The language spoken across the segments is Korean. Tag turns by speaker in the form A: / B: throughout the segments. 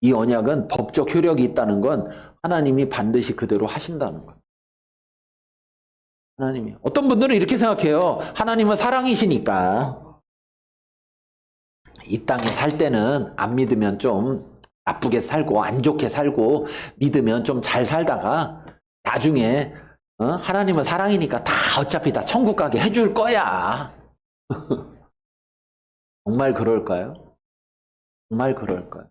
A: 이 언약은 법적 효력이 있다는 건 하나님이 반드시 그대로 하신다는 거예요. 하나님이. 어떤 분들은 이렇게 생각해요. 하나님은 사랑이시니까 이 땅에 살 때는 안 믿으면 좀 나쁘게 살고 안 좋게 살고 믿으면 좀 잘 살다가 나중에 하나님은 사랑이니까 다 어차피 다 천국 가게 해줄 거야. 정말 그럴까요? 정말 그럴까요?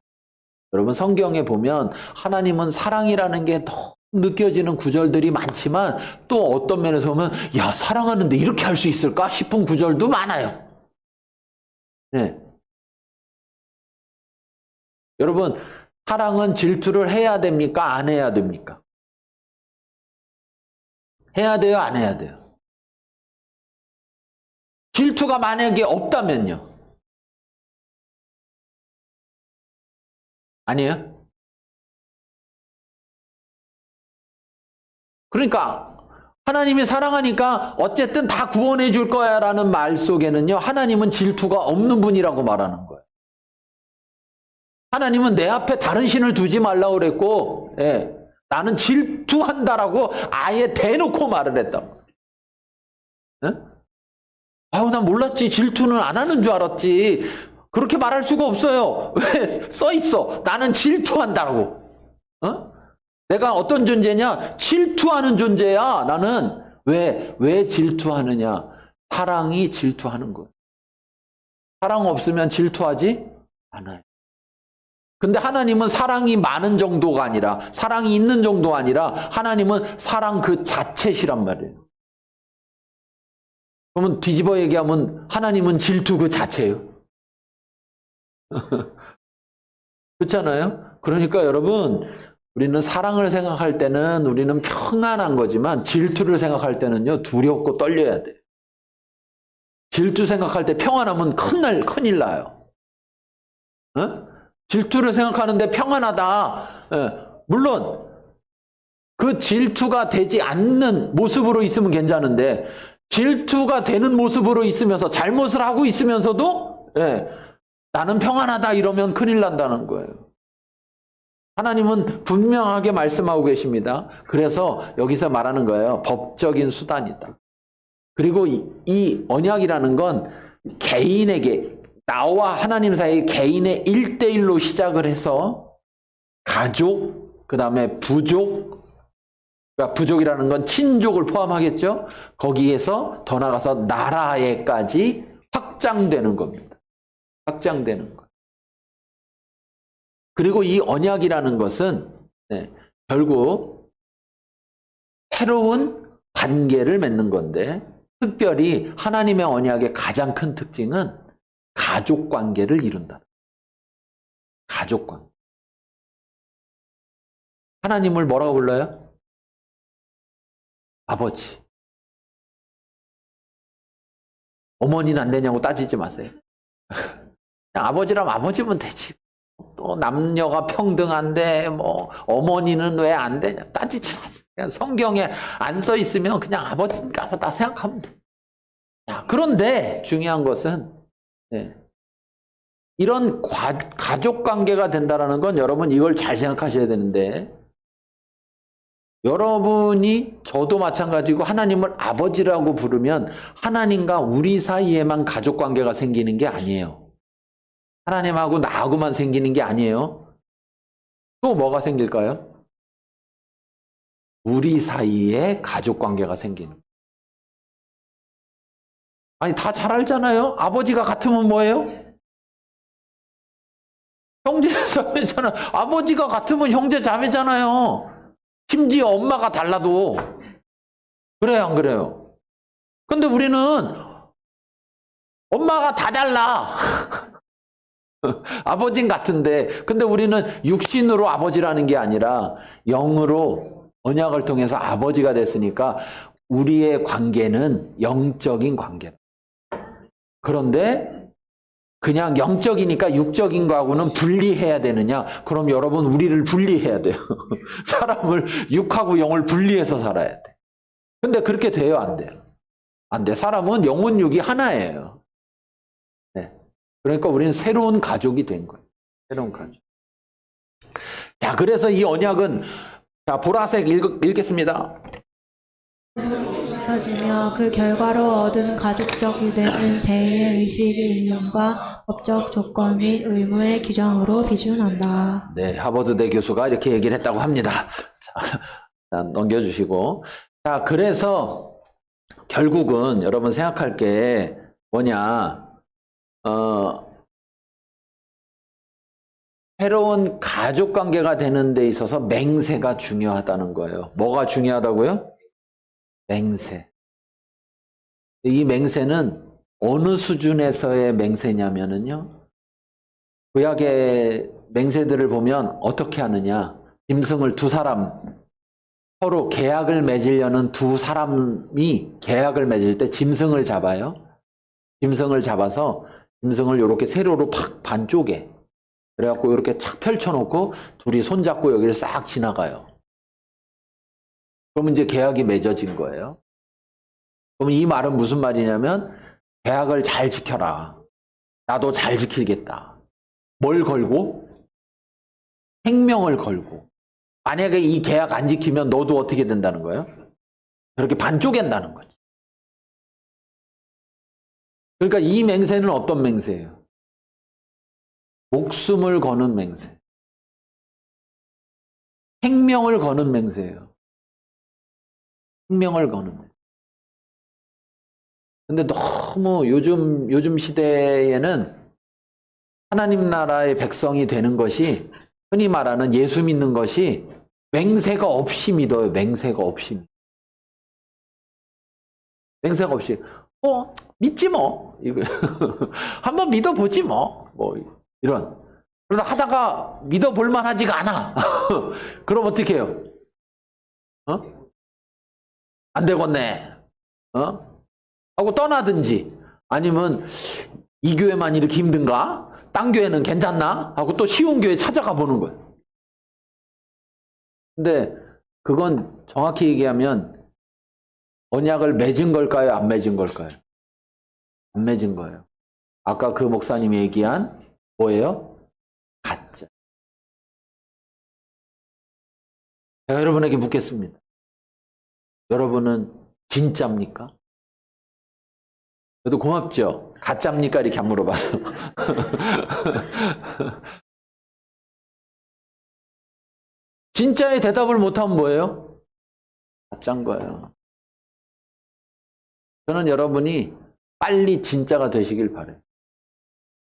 A: 여러분 성경에 보면 하나님은 사랑이라는 게 더 느껴지는 구절들이 많지만 또 어떤 면에서 보면 야 사랑하는데 이렇게 할 수 있을까 싶은 구절도 많아요. 네. 여러분 사랑은 질투를 해야 됩니까? 안 해야 됩니까? 해야 돼요? 안 해야 돼요? 질투가 만약에 없다면요? 아니에요? 그러니까 하나님이 사랑하니까 어쨌든 다 구원해 줄 거야 라는 말 속에는요 하나님은 질투가 없는 분이라고 말하는 거예요. 하나님은 내 앞에 다른 신을 두지 말라고 그랬고 예, 나는 질투한다라고 아예 대놓고 말을 했다고. 예? 아유 난 몰랐지. 질투는 안 하는 줄 알았지. 그렇게 말할 수가 없어요. 왜? 써 있어. 나는 질투한다라고. 어? 내가 어떤 존재냐? 질투하는 존재야. 나는 왜 질투하느냐? 사랑이 질투하는 거예요. 사랑 없으면 질투하지 않아요. 근데 하나님은 사랑이 많은 정도가 아니라 사랑이 있는 정도가 아니라 하나님은 사랑 그 자체시란 말이에요. 그러면 뒤집어 얘기하면 하나님은 질투 그 자체예요. 그렇잖아요? 그러니까 여러분 우리는 사랑을 생각할 때는 우리는 평안한 거지만 질투를 생각할 때는요 두렵고 떨려야 돼요. 질투 생각할 때 평안하면 큰일 나요. 어? 질투를 생각하는데 평안하다. 예, 물론 그 질투가 되지 않는 모습으로 있으면 괜찮은데 질투가 되는 모습으로 있으면서 잘못을 하고 있으면서도 예, 나는 평안하다 이러면 큰일 난다는 거예요. 하나님은 분명하게 말씀하고 계십니다. 그래서 여기서 말하는 거예요. 법적인 수단이다. 그리고 이 언약이라는 건 개인에게 나와 하나님 사이 개인의 1대1로 시작을 해서 가족, 그 다음에 부족, 그러니까 부족이라는 건 친족을 포함하겠죠. 거기에서 더 나가서 나라에까지 확장되는 겁니다. 확장되는 것. 그리고 이 언약이라는 것은 결국 새로운 관계를 맺는 건데 특별히 하나님의 언약의 가장 큰 특징은 가족 관계를 이룬다. 가족 관계. 하나님을 뭐라고 불러요? 아버지. 어머니는 안 되냐고 따지지 마세요. 그냥 아버지라면 아버지면 되지. 또 남녀가 평등한데 뭐 어머니는 왜 안 되냐 따지지 마세요. 그냥 성경에 안 써 있으면 그냥 아버지인가 보다 생각하면 돼. 그런데 중요한 것은 이런 가족 관계가 된다는 건 여러분 이걸 잘 생각하셔야 되는데 여러분이 저도 마찬가지고 하나님을 아버지라고 부르면 하나님과 우리 사이에만 가족 관계가 생기는 게 아니에요. 하나님하고 나하고만 생기는 게 아니에요. 또 뭐가 생길까요? 우리 사이에 가족 관계가 생기는 거예요. 아니 다 잘 알잖아요. 아버지가 같으면 뭐예요? 형제 자매잖아. 아버지가 같으면 형제 자매잖아요. 심지어 엄마가 달라도. 그래요 안 그래요? 근데 우리는 엄마가 다 달라. 아버진 같은데 근데 우리는 육신으로 아버지라는 게 아니라 영으로 언약을 통해서 아버지가 됐으니까 우리의 관계는 영적인 관계. 그런데 그냥 영적이니까 육적인 거하고는 분리해야 되느냐? 그럼 여러분 우리를 분리해야 돼요. 사람을 육하고 영을 분리해서 살아야 돼. 근데 그렇게 돼요? 안 돼요? 안 돼. 사람은 영혼 육이 하나예요. 네. 그러니까 우리는 새로운 가족이 된 거예요. 새로운 가족. 자, 그래서 이 언약은, 자, 보라색 읽겠습니다.
B: 있어지며 그 결과로 얻은 가족적 유대는 제2의 의식의 이념과 법적 조건 및 의무의 규정으로 비준한다.
A: 네, 하버드대 교수가 이렇게 얘기를 했다고 합니다. 자, 넘겨주시고. 자, 그래서 결국은 여러분 생각할 게 뭐냐, 새로운 가족 관계가 되는 데 있어서 맹세가 중요하다는 거예요. 뭐가 중요하다고요? 맹세. 이 맹세는 어느 수준에서의 맹세냐면은요, 구약의 맹세들을 보면 어떻게 하느냐, 짐승을 두 사람, 서로 계약을 맺으려는 두 사람이 계약을 맺을 때 짐승을 잡아요. 짐승을 잡아서 짐승을 이렇게 세로로 팍 반쪽에, 그래갖고 이렇게 착 펼쳐놓고 둘이 손잡고 여기를 싹 지나가요. 그러면 이제 계약이 맺어진 거예요. 그럼 이 말은 무슨 말이냐면, 계약을 잘 지켜라. 나도 잘 지키겠다. 뭘 걸고? 생명을 걸고. 만약에 이 계약 안 지키면 너도 어떻게 된다는 거예요? 그렇게 반쪽한다는 거지. 그러니까 이 맹세는 어떤 맹세예요? 목숨을 거는 맹세. 생명을 거는 맹세예요. 생명을 거는 맹세. 근데 너무 요즘 시대에는 하나님 나라의 백성이 되는 것이, 흔히 말하는 예수 믿는 것이 맹세가 없이 믿어요. 맹세가 없이. 맹세가 없이. 믿지 뭐. 이거 한번 믿어보지 뭐. 이런. 그러다 하다가 믿어볼 만하지가 않아. 그럼 어떻게 해요? 안 되겠네. 하고 떠나든지, 아니면 이 교회만 이렇게 힘든가? 딴 교회는 괜찮나? 하고 또 쉬운 교회 찾아가 보는 거예요. 근데 그건 정확히 얘기하면 언약을 맺은 걸까요? 안 맺은 걸까요? 안 맺은 거예요. 아까 그 목사님이 얘기한 뭐예요? 가짜. 제가 여러분에게 묻겠습니다. 여러분은 진짜입니까? 그래도 고맙죠? 가짜입니까? 이렇게 안 물어봐서. 진짜의 대답을 못하면 뭐예요? 가짜인 거예요. 저는 여러분이 빨리 진짜가 되시길 바라요.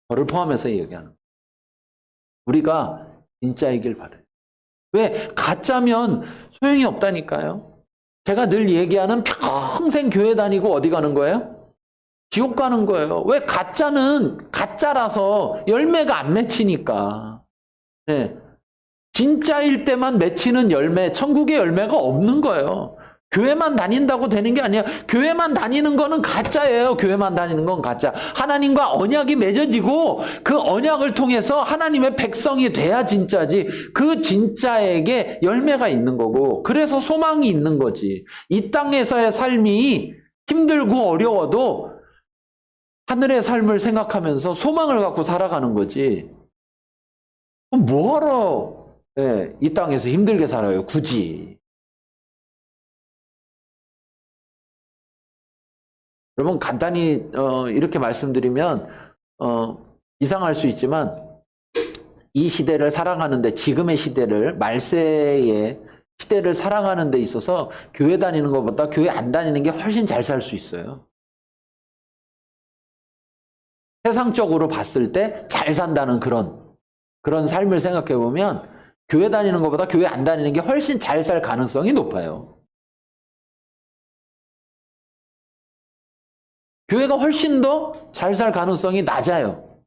A: 저를 포함해서 얘기하는 거예요. 우리가 진짜이길 바라요. 왜? 가짜면 소용이 없다니까요. 제가 늘 얘기하는 평생 교회 다니고 어디 가는 거예요? 지옥 가는 거예요. 왜? 가짜는 가짜라서 열매가 안 맺히니까. 네. 진짜일 때만 맺히는 열매, 천국의 열매가 없는 거예요. 교회만 다닌다고 되는 게 아니야. 교회만 다니는 거는 가짜예요. 교회만 다니는 건 가짜. 하나님과 언약이 맺어지고 그 언약을 통해서 하나님의 백성이 돼야 진짜지. 그 진짜에게 열매가 있는 거고, 그래서 소망이 있는 거지. 이 땅에서의 삶이 힘들고 어려워도 하늘의 삶을 생각하면서 소망을 갖고 살아가는 거지. 뭐하러 이 땅에서 힘들게 살아요, 굳이. 여러분, 간단히 이렇게 말씀드리면 이상할 수 있지만, 이 시대를 살아가는데, 지금의 시대를, 말세의 시대를 살아가는 데 있어서 교회 다니는 것보다 교회 안 다니는 게 훨씬 잘 살 수 있어요. 세상적으로 봤을 때 잘 산다는 그런 삶을 생각해 보면 교회 다니는 것보다 교회 안 다니는 게 훨씬 잘 살 가능성이 높아요. 교회가 훨씬 더 잘 살 가능성이 낮아요.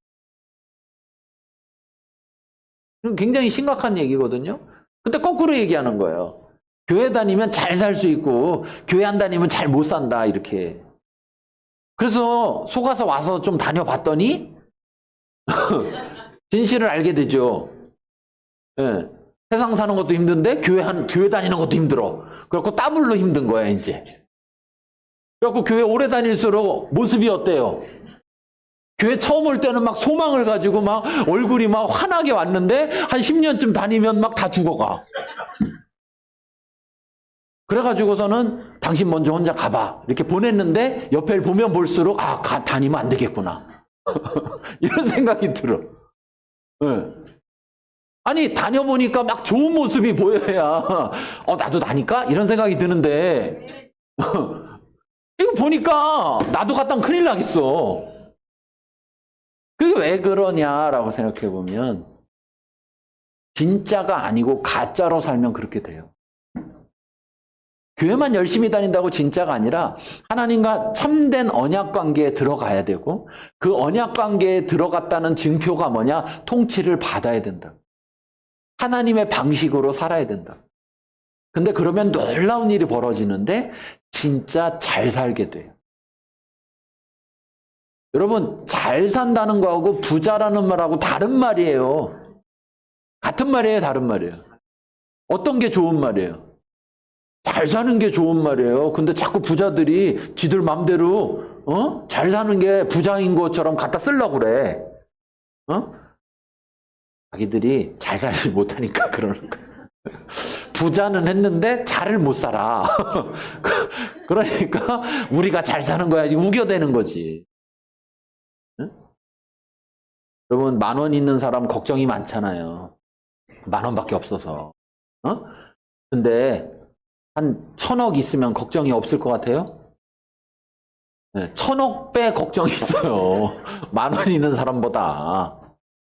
A: 굉장히 심각한 얘기거든요. 근데 거꾸로 얘기하는 거예요. 교회 다니면 잘 살 수 있고 교회 안 다니면 잘 못 산다, 이렇게. 그래서 속아서 와서 좀 다녀봤더니 진실을 알게 되죠. 예. 세상 사는 것도 힘든데 교회 다니는 것도 힘들어. 그래갖고 더블로 힘든 거야, 이제. 그래갖고 교회 오래 다닐수록 모습이 어때요? 교회 처음 올 때는 막 소망을 가지고 막 얼굴이 막 환하게 왔는데 한 10년쯤 다니면 막 다 죽어가. 그래가지고서는 당신 먼저 혼자 가봐. 이렇게 보냈는데 옆에 보면 볼수록 다니면 안 되겠구나. 이런 생각이 들어. 네. 아니, 다녀보니까 막 좋은 모습이 보여야, 나도 다니까? 이런 생각이 드는데, 이거 보니까 나도 갔다면 큰일 나겠어. 그게 왜 그러냐라고 생각해 보면, 진짜가 아니고 가짜로 살면 그렇게 돼요. 교회만 열심히 다닌다고 진짜가 아니라 하나님과 참된 언약 관계에 들어가야 되고, 그 언약 관계에 들어갔다는 증표가 뭐냐? 통치를 받아야 된다. 하나님의 방식으로 살아야 된다. 근데 그러면 놀라운 일이 벌어지는데 진짜 잘 살게 돼요. 여러분, 잘 산다는 거하고 부자라는 말하고 다른 말이에요. 같은 말이에요, 다른 말이에요. 어떤 게 좋은 말이에요? 잘 사는 게 좋은 말이에요. 근데 자꾸 부자들이 지들 맘대로 잘 사는 게 부자인 것처럼 갖다 쓰려고 그래. 자기들이 잘 살지 못하니까 그러는 거야. 부자는 했는데 잘을 못 살아. 그러니까 우리가 잘 사는 거야. 우겨대는 거지. 응? 여러분, 10,000원 있는 사람 걱정이 많잖아요. 10,000원밖에 없어서. 근데 한 1,000억 있으면 걱정이 없을 것 같아요? 네, 1,000억 배 걱정이 있어요. 10,000원 있는 사람보다.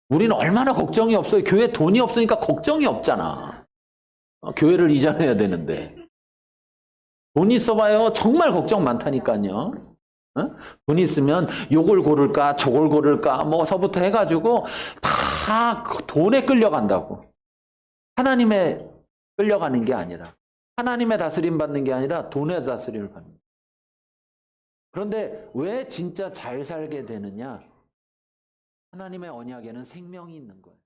A: 우리는 얼마나 걱정이 없어요. 교회 돈이 없으니까 걱정이 없잖아. 교회를 이전해야 되는데. 돈 있어봐요. 정말 걱정 많다니까요. 돈 있으면 요걸 고를까 저걸 고를까 뭐서부터 해가지고 다 돈에 끌려간다고. 하나님의 끌려가는 게 아니라, 하나님의 다스림 받는 게 아니라 돈의 다스림을 받는 거예요. 그런데 왜 진짜 잘 살게 되느냐? 하나님의 언약에는 생명이 있는 거예요.